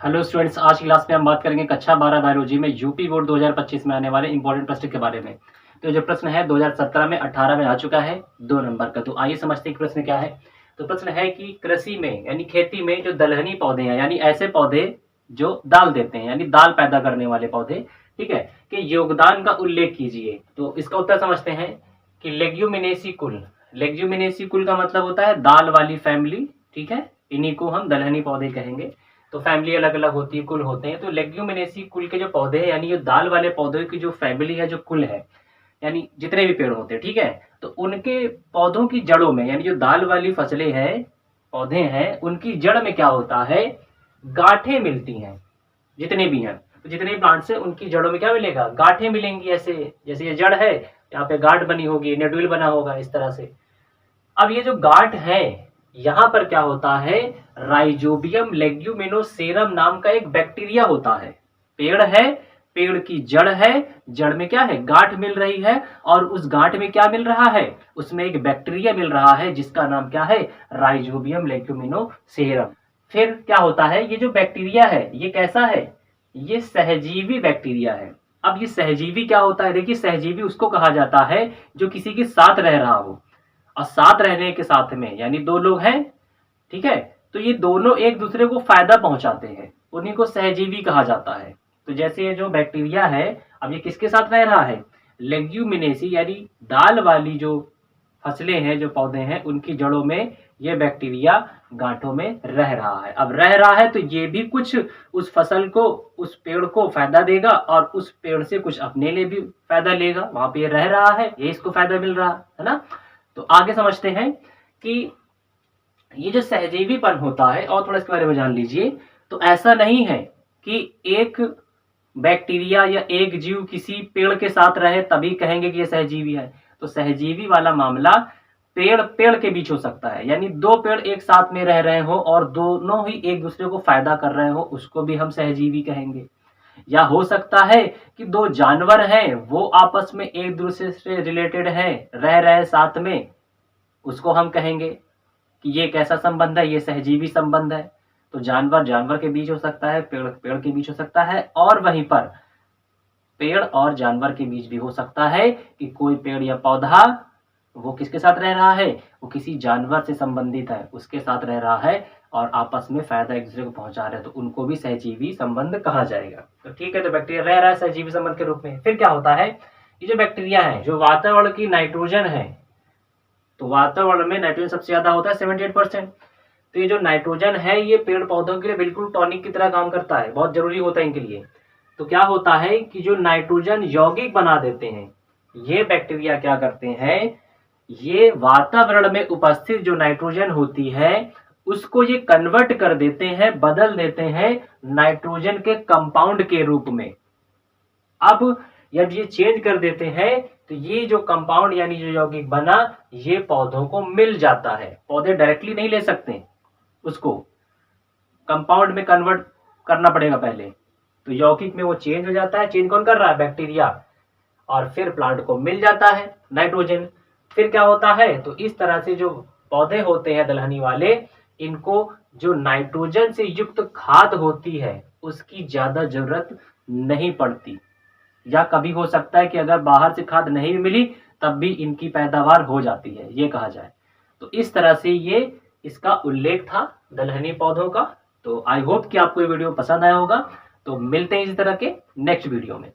Hello students, आज की class में हम बात करेंगे कक्षा 12 बायोलॉजी में यूपी बोर्ड 2025 में आने वाले इंपॉर्टेंट प्रश्न के बारे में। तो जो प्रश्न है 2017 में 18 में आ चुका है 2 नंबर का। तो आइए समझते हैं कि प्रश्न क्या है। तो प्रश्न है कि कृषि में यानी खेती में जो दलहनी पौधे हैं यानी ऐसे पौधे जो दाल देते हैं यानी दाल पैदा करने वाले पौधे, ठीक है, के योगदान का उल्लेख कीजिए। तो इसका उत्तर समझते हैं कि लेग्यूमिनेसी कुल। लेग्यूमिनेसी कुल का मतलब होता है दाल वाली फैमिली, ठीक है, इन्हीं को हम दलहनी पौधे कहेंगे। तो फैमिली अलग अलग होती है, कुल होते हैं। तो लेग्यूमिनेसी कुल के जो पौधे हैं यानी जो दाल वाले पौधों की जो फैमिली है, जो कुल है, यानी जितने भी पेड़ होते हैं, ठीक है, तो उनके पौधों की जड़ों में यानी जो दाल वाली फसलें हैं, पौधे हैं, उनकी जड़ में क्या होता है, गांठें मिलती हैं। जितने भी हैं, तो जितने भी प्लांट्स हैं उनकी जड़ों में क्या मिलेगा, गांठें मिलेंगी। ऐसे जैसे ये जड़ है, यहाँ पे गांठ बनी होगी, नेडुल बना होगा इस तरह से। अब ये जो गांठ है, यहां पर क्या होता है, राइजोबियम लेग्यूमिनोसेरम नाम का एक बैक्टीरिया होता है। पेड़ है, पेड़ की जड़ है, जड़ में क्या है, गांठ मिल रही है, और उस गांठ में क्या मिल रहा है, उसमें एक बैक्टीरिया मिल रहा है जिसका नाम क्या है, राइजोबियम लेग्यूमिनोसेरम। फिर क्या होता है, ये जो बैक्टीरिया है ये कैसा है, ये सहजीवी बैक्टीरिया है। अब ये सहजीवी क्या होता है, देखिए सहजीवी उसको कहा जाता है जो किसी के साथ रह रहा हो, और साथ रहने के साथ में यानी दो लोग हैं, ठीक है, तो ये दोनों एक दूसरे को फायदा पहुंचाते हैं, उन्हीं को सहजीवी कहा जाता है। तो जैसे ये जो बैक्टीरिया है, अब ये किसके साथ रह रहा है, लेग्यूमिनेसी यानी दाल वाली जो फसलें हैं, जो पौधे हैं, उनकी जड़ों में ये बैक्टीरिया गांठों में रह रहा है। अब रह रहा है तो ये भी कुछ उस फसल को, उस पेड़ को फायदा देगा, और उस पेड़ से कुछ अपने लिए भी फायदा लेगा। वहां पे ये रह रहा है, ये इसको फायदा मिल रहा है ना। तो आगे समझते हैं कि ये जो सहजीवीपन होता है, और थोड़ा इसके बारे में जान लीजिए। तो ऐसा नहीं है कि एक बैक्टीरिया या एक जीव किसी पेड़ के साथ रहे तभी कहेंगे कि ये सहजीवी है। तो सहजीवी वाला मामला पेड़ पेड़ के बीच हो सकता है, यानी दो पेड़ एक साथ में रह रहे हो और दोनों ही एक दूसरे को फायदा कर रहे हो, उसको भी हम सहजीवी कहेंगे। या हो सकता है कि दो जानवर हैं, वो आपस में एक दूसरे से रिलेटेड हैं, रह रहे साथ में, उसको हम कहेंगे कि ये कैसा संबंध है, ये सहजीवी संबंध है। तो जानवर जानवर के बीच हो सकता है, पेड़ पेड़ के बीच हो सकता है, और वहीं पर पेड़ और जानवर के बीच भी हो सकता है कि कोई पेड़ या पौधा वो किसके साथ रह रहा है, वो किसी जानवर से संबंधित है, उसके साथ रह रहा है, और आपस में फायदा एक दूसरे को पहुंचा रहे हैं, तो उनको भी सहजीवी संबंध कहा जाएगा। तो ठीक है, तो बैक्टीरिया रह रहा है सहजीवी संबंध के रूप में। फिर क्या होता है, ये जो बैक्टीरिया है, जो वातावरण की नाइट्रोजन है, तो वातावरण में नाइट्रोजन सबसे ज्यादा होता है 78%। तो ये जो नाइट्रोजन है ये पेड़ पौधों के लिए बिल्कुल टॉनिक की तरह काम करता है, बहुत जरूरी होता है इनके लिए। तो क्या होता है कि जो नाइट्रोजन यौगिक बना देते हैं, ये बैक्टीरिया क्या करते हैं, ये वातावरण में उपस्थित जो नाइट्रोजन होती है उसको ये कन्वर्ट कर देते हैं, बदल देते हैं नाइट्रोजन के कंपाउंड के रूप में। अब जब ये चेंज कर देते हैं तो ये जो कंपाउंड यानी जो यौगिक बना, ये पौधों को मिल जाता है। पौधे डायरेक्टली नहीं ले सकते, उसको कंपाउंड में कन्वर्ट करना पड़ेगा पहले। तो यौगिक में वो चेंज हो जाता है, चेंज कौन कर रहा है, बैक्टीरिया, और फिर प्लांट को मिल जाता है नाइट्रोजन। फिर क्या होता है, तो इस तरह से जो पौधे होते हैं दलहनी वाले, इनको जो नाइट्रोजन से युक्त खाद होती है उसकी ज्यादा जरूरत नहीं पड़ती, या कभी हो सकता है कि अगर बाहर से खाद नहीं भी मिली तब भी इनकी पैदावार हो जाती है, ये कहा जाए। तो इस तरह से ये इसका उल्लेख था दलहनी पौधों का। तो आई होप कि आपको ये वीडियो पसंद आया होगा। तो मिलते हैं इसी तरह के नेक्स्ट वीडियो में।